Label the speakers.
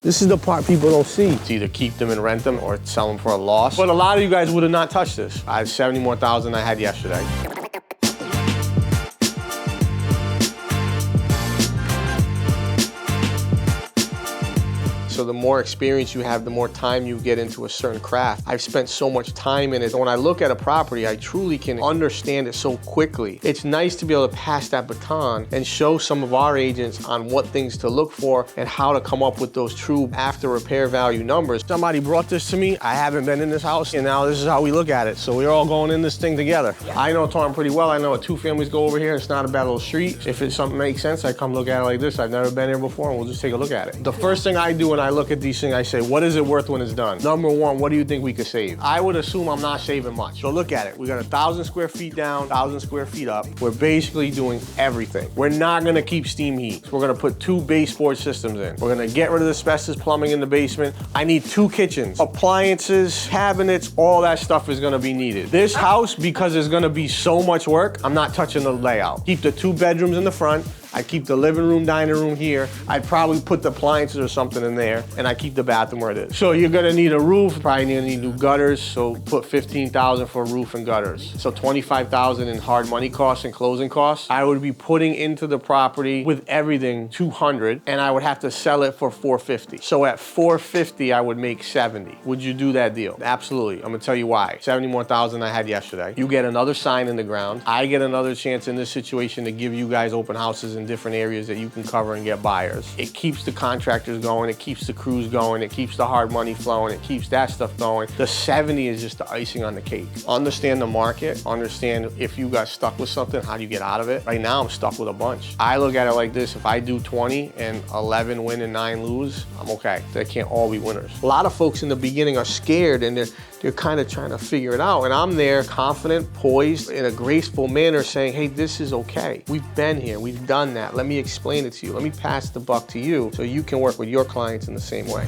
Speaker 1: This is the part people don't see. It's either keep them and rent them or sell them for a loss. But a lot of you guys would have not touched this. I had 70 more thousand I had yesterday. So the more experience you have, the more time you get into a certain craft. I've spent so much time in it. When I look at a property, I truly can understand it so quickly. It's nice to be able to pass that baton and show some of our agents on what things to look for and how to come up with those true after repair value numbers. Somebody brought this to me. I haven't been in this house, and now this is how we look at it. So we're all going in this thing together. I know Taunton pretty well. I know what two families go over here. It's not a bad little street. If it's something makes sense, I come look at it like this. I've never been here before, and we'll just take a look at it. The first thing I do when I look at these things, I say, what is it worth when it's done? Number one, what do you think we could save? I would assume I'm not saving much. So look at it. We got 1,000 square feet down, 1,000 square feet up. We're basically doing everything. We're not gonna keep steam heat. We're gonna put 2 baseboard systems in. We're gonna get rid of the asbestos plumbing in the basement. I need 2 kitchens, appliances, cabinets, all that stuff is gonna be needed. This house, because there's gonna be so much work, I'm not touching the layout. Keep the 2 bedrooms in the front. I keep the living room, dining room here. I'd probably put the appliances or something in there, and I keep the bathroom where it is. So you're gonna need a roof, probably gonna need new gutters, so put 15,000 for roof and gutters. So 25,000 in hard money costs and closing costs. I would be putting into the property with everything 200, and I would have to sell it for 450. So at 450, I would make 70. Would you do that deal? Absolutely. I'm gonna tell you why. 70 more thousand I had yesterday. You get another sign in the ground. I get another chance in this situation to give you guys open houses in different areas that you can cover and get buyers. It keeps the contractors going, it keeps the crews going, it keeps the hard money flowing, it keeps that stuff going. The 70 is just the icing on the cake. Understand the market, understand if you got stuck with something, how do you get out of it? Right now, I'm stuck with a bunch. I look at it like this: if I do 20 and 11 win and 9 lose, I'm okay. They can't all be winners. A lot of folks in the beginning are scared and they're kind of trying to figure it out. And I'm there confident, poised, in a graceful manner saying, hey, this is okay. We've been here, we've done that. Let me explain it to you. Let me pass the buck to you so you can work with your clients in the same way.